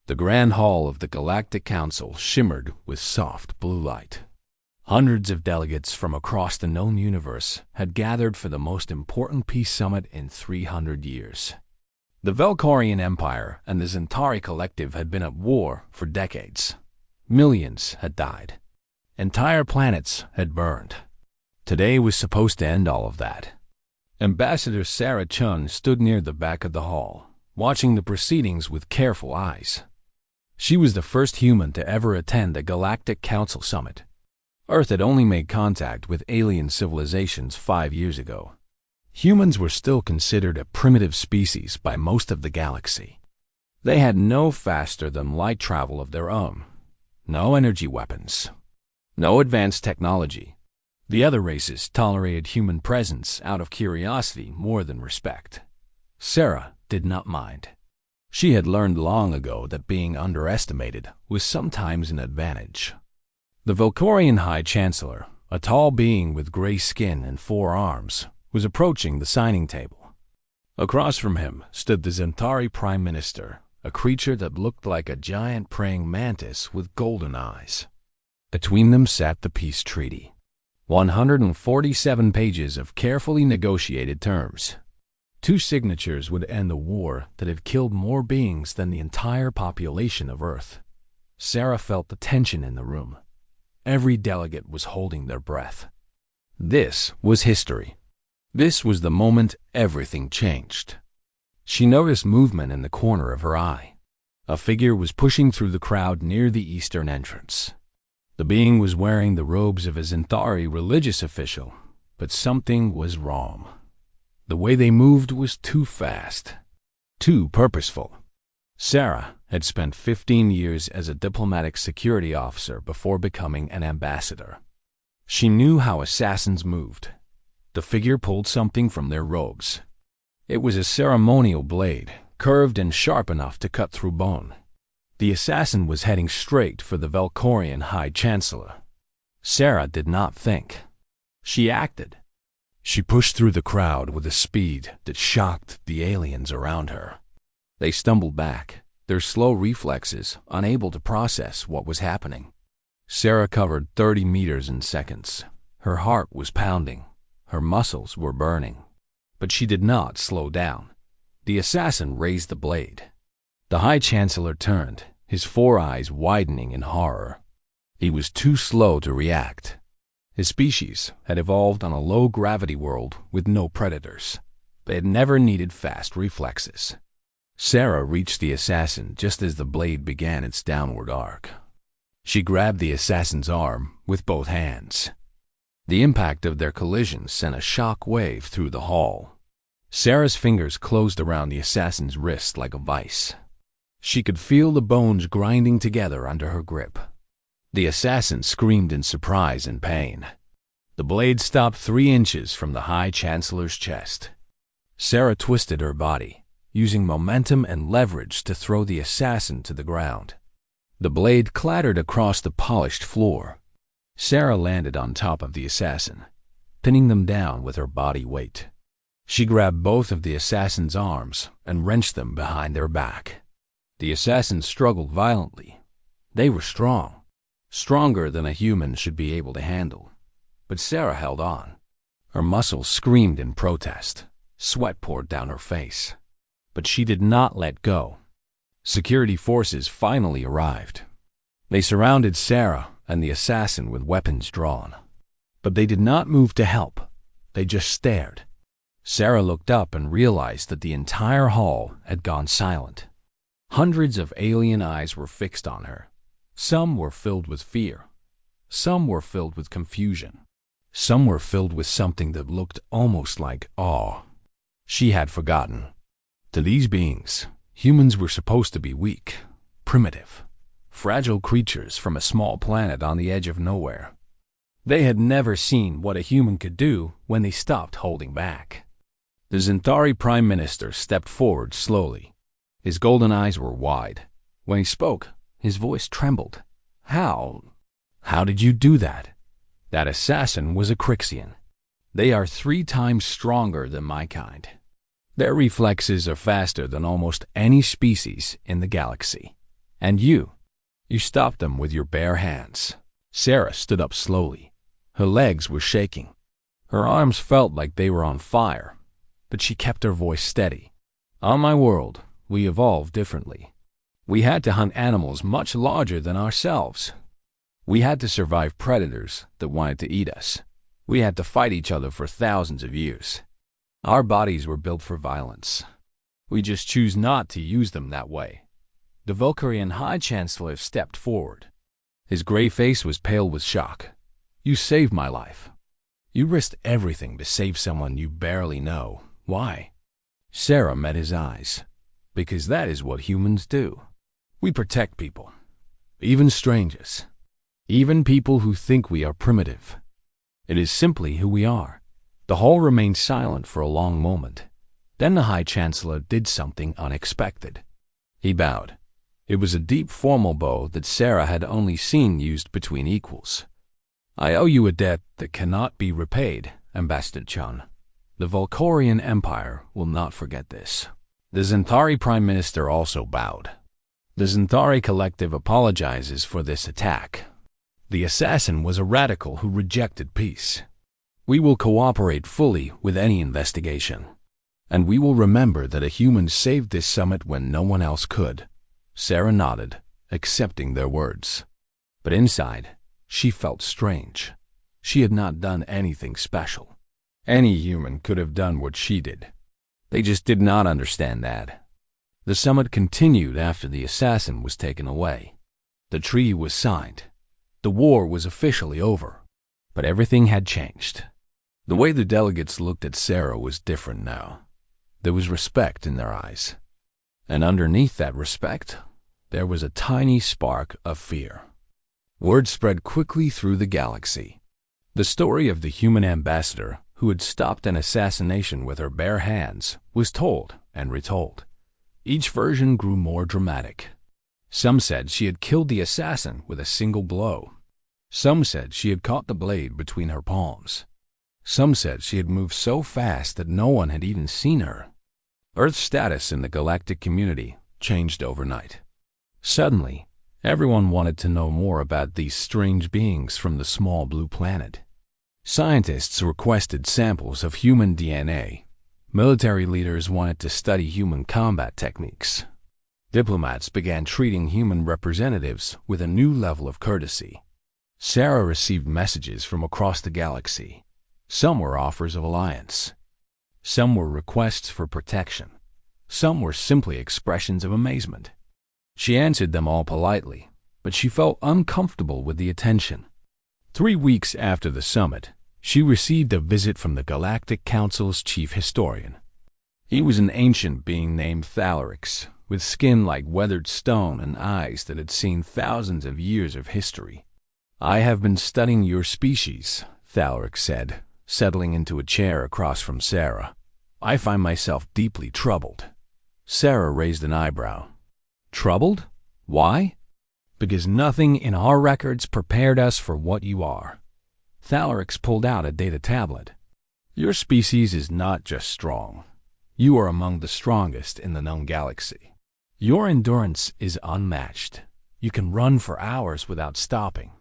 The Grand Hall of the Galactic Council shimmered with soft blue light. Hundreds of delegates from across the known universe had gathered for the most important peace summit in 300 years. The Velkorian Empire and the Zentari Collective had been at war for decades. Millions had died. Entire planets had burned. Today was supposed to end all of that. Ambassador Sarah Chun stood near the back of the hall, watching the proceedings with careful eyes. She was the first human to ever attend a Galactic Council summit. Earth had only made contact with alien civilizations 5 years ago. Humans were still considered a primitive species by most of the galaxy. They had no faster-than-light travel of their own, no energy weapons, no advanced technology. The other races tolerated human presence out of curiosity more than respect. Sarah did not mind. She had learned long ago that being underestimated was sometimes an advantage. The Velkorian High Chancellor, a tall being with gray skin and 4 arms, was approaching the signing table. Across from him stood the Zentari Prime Minister, a creature that looked like a giant praying mantis with golden eyes. Between them sat the peace treaty. 147 pages of carefully negotiated terms. 2 signatures would end the war that had killed more beings than the entire population of Earth. Sarah felt the tension in the room. Every delegate was holding their breath. This was history. This was the moment everything changed. She noticed movement in the corner of her eye. A figure was pushing through the crowd near the eastern entrance. The being was wearing the robes of a Zentari religious official, but something was wrong. The way they moved was too fast, too purposeful. Sarah had spent 15 years as a diplomatic security officer before becoming an ambassador. She knew how assassins moved. The figure pulled something from their robes. It was a ceremonial blade, curved and sharp enough to cut through bone. The assassin was heading straight for the Velkorian High Chancellor. Sarah did not think. She acted. She pushed through the crowd with a speed that shocked the aliens around her. They stumbled back, their slow reflexes unable to process what was happening. Sarah covered 30 meters in seconds. Her heart was pounding. Her muscles were burning. But she did not slow down. The assassin raised the blade. The High Chancellor turned, his 4 eyes widening in horror. He was too slow to react. His species had evolved on a low-gravity world with no predators. They had never needed fast reflexes. Sarah reached the assassin just as the blade began its downward arc. She grabbed the assassin's arm with both hands. The impact of their collision sent a shock wave through the hall. Sarah's fingers closed around the assassin's wrist like a vice. She could feel the bones grinding together under her grip. The assassin screamed in surprise and pain. The blade stopped 3 inches from the High Chancellor's chest. Sarah twisted her body, using momentum and leverage to throw the assassin to the ground. The blade clattered across the polished floor. Sarah landed on top of the assassin, pinning them down with her body weight. She grabbed both of the assassin's arms and wrenched them behind their back. The assassins struggled violently. They were strong, stronger than a human should be able to handle. But Sarah held on. Her muscles screamed in protest. Sweat poured down her face. But she did not let go. Security forces finally arrived. They surrounded Sarah and the assassin with weapons drawn. But they did not move to help. They just stared. Sarah looked up and realized that the entire hall had gone silent. Hundreds of alien eyes were fixed on her. Some were filled with fear. Some were filled with confusion. Some were filled with something that looked almost like awe. She had forgotten. To these beings, humans were supposed to be weak, primitive, fragile creatures from a small planet on the edge of nowhere. They had never seen what a human could do when they stopped holding back. The Zentari Prime Minister stepped forward slowly. His golden eyes were wide. When he spoke, his voice trembled. How did you do that? That assassin was a Crixian. They are 3 times stronger than my kind. Their reflexes are faster than almost any species in the galaxy. And you stopped them with your bare hands. Sarah stood up slowly. Her legs were shaking. Her arms felt like they were on fire, but she kept her voice steady. On my world, we evolved differently. We had to hunt animals much larger than ourselves. We had to survive predators that wanted to eat us. We had to fight each other for thousands of years. Our bodies were built for violence. We just choose not to use them that way. The Valkyrian High Chancellor stepped forward. His gray face was pale with shock. You saved my life. You risked everything to save someone you barely know. Why? Sarah met his eyes. Because that is what humans do. We protect people. Even strangers. Even people who think we are primitive. It is simply who we are. The hall remained silent for a long moment. Then the High Chancellor did something unexpected. He bowed. It was a deep formal bow that Sarah had only seen used between equals. I owe you a debt that cannot be repaid, Ambassador Chun. The Valkyrian Empire will not forget this. The Zentari Prime Minister also bowed. The Zentari Collective apologizes for this attack. The assassin was a radical who rejected peace. We will cooperate fully with any investigation. And we will remember that a human saved this summit when no one else could. Sarah nodded, accepting their words. But inside, she felt strange. She had not done anything special. Any human could have done what she did. They just did not understand that. The summit continued after the assassin was taken away. The treaty was signed. The war was officially over. But everything had changed. The way the delegates looked at Sarah was different now. There was respect in their eyes. And underneath that respect, there was a tiny spark of fear. Word spread quickly through the galaxy. The story of the human ambassador who had stopped an assassination with her bare hands was told and retold. Each version grew more dramatic. Some said she had killed the assassin with a single blow. Some said she had caught the blade between her palms. Some said she had moved so fast that no one had even seen her. Earth's status in the galactic community changed overnight. Suddenly, everyone wanted to know more about these strange beings from the small blue planet. Scientists requested samples of human DNA. Military leaders wanted to study human combat techniques. Diplomats began treating human representatives with a new level of courtesy. Sarah received messages from across the galaxy. Some were offers of alliance. Some were requests for protection. Some were simply expressions of amazement. She answered them all politely, but she felt uncomfortable with the attention. 3 weeks after the summit, she received a visit from the Galactic Council's chief historian. He was an ancient being named Thalarix, with skin like weathered stone and eyes that had seen thousands of years of history. I have been studying your species, Thalarix said, settling into a chair across from Sarah. I find myself deeply troubled. Sarah raised an eyebrow. Troubled? Why? Because nothing in our records prepared us for what you are. Thalarix pulled out a data tablet. Your species is not just strong. You are among the strongest in the known galaxy. Your endurance is unmatched. You can run for hours without stopping.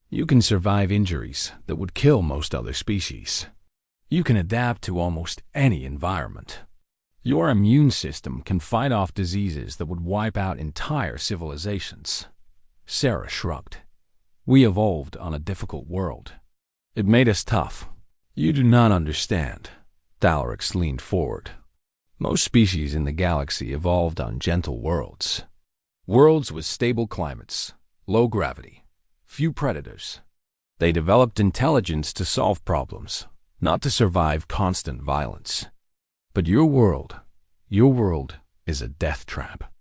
You can survive injuries that would kill most other species. You can adapt to almost any environment. Your immune system can fight off diseases that would wipe out entire civilizations. Sarah shrugged. We evolved on a difficult world. It made us tough. You do not understand. Thalarix leaned forward. Most species in the galaxy evolved on gentle worlds. Worlds with stable climates, low gravity, few predators. They developed intelligence to solve problems, not to survive constant violence. But your world is a death trap.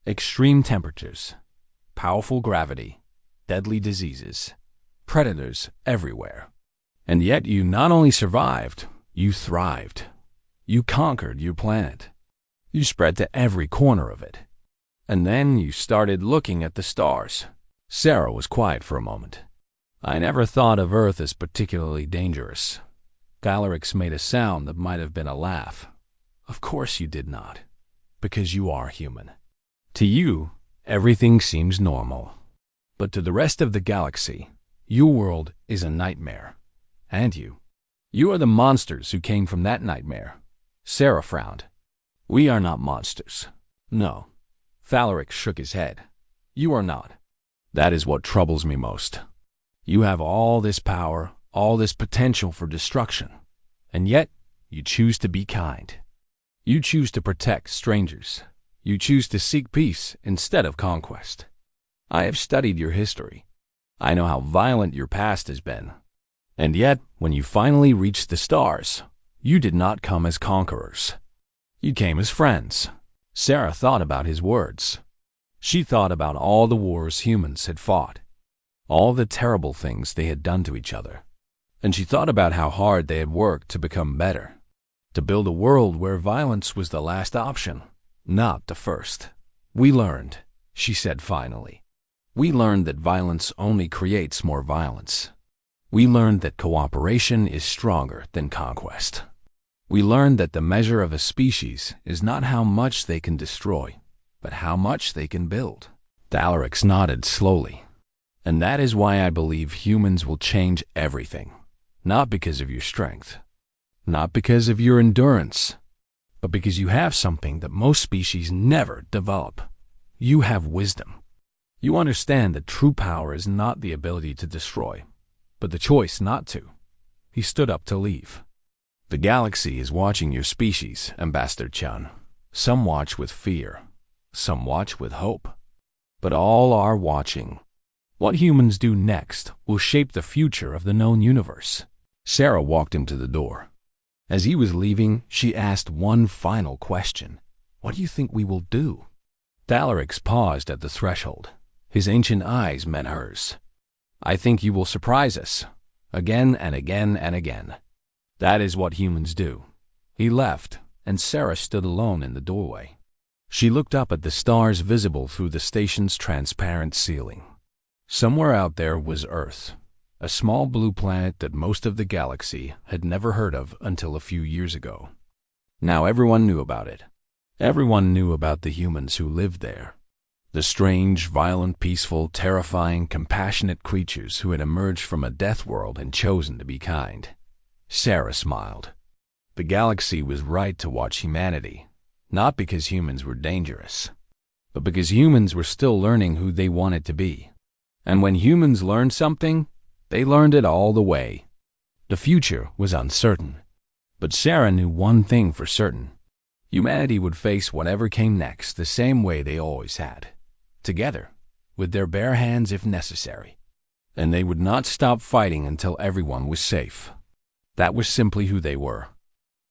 Extreme temperatures, powerful gravity, deadly diseases, predators everywhere. And yet you not only survived, you thrived. You conquered your planet. You spread to every corner of it. And then you started looking at the stars. Sarah was quiet for a moment. I never thought of Earth as particularly dangerous. Thalarix made a sound that might have been a laugh. Of course you did not, because you are human. To you, everything seems normal. But to the rest of the galaxy, your world is a nightmare. And you are the monsters who came from that nightmare. Sarah frowned. We are not monsters. No. Thalaric shook his head. You are not. That is what troubles me most. You have all this power, all this potential for destruction, and yet you choose to be kind. You choose to protect strangers. You choose to seek peace instead of conquest. I have studied your history. I know how violent your past has been. And yet, when you finally reached the stars, you did not come as conquerors. You came as friends. Sarah thought about his words. She thought about all the wars humans had fought, all the terrible things they had done to each other. And she thought about how hard they had worked to become better, to build a world where violence was the last option, not the first. We learned, she said finally. We learned that violence only creates more violence. We learned that cooperation is stronger than conquest. We learned that the measure of a species is not how much they can destroy, but how much they can build. Thalaric nodded slowly. And that is why I believe humans will change everything, not because of your strength, not because of your endurance, but because you have something that most species never develop. You have wisdom. You understand that true power is not the ability to destroy, but the choice not to. He stood up to leave. The galaxy is watching your species, Ambassador Chun. Some watch with fear, some watch with hope, but all are watching. What humans do next will shape the future of the known universe. Sarah walked him to the door. As he was leaving, she asked one final question. What do you think we will do? Thalaric paused at the threshold. His ancient eyes met hers. I think you will surprise us, again and again and again. That is what humans do. He left, and Sarah stood alone in the doorway. She looked up at the stars visible through the station's transparent ceiling. Somewhere out there was Earth, a small blue planet that most of the galaxy had never heard of until a few years ago. Now everyone knew about it. Everyone knew about the humans who lived there. The strange, violent, peaceful, terrifying, compassionate creatures who had emerged from a death world and chosen to be kind. Sarah smiled. The galaxy was right to watch humanity, not because humans were dangerous, but because humans were still learning who they wanted to be. And when humans learned something, they learned it all the way. The future was uncertain, but Sarah knew one thing for certain. Humanity would face whatever came next the same way they always had. Together, with their bare hands if necessary. And they would not stop fighting until everyone was safe. That was simply who they were.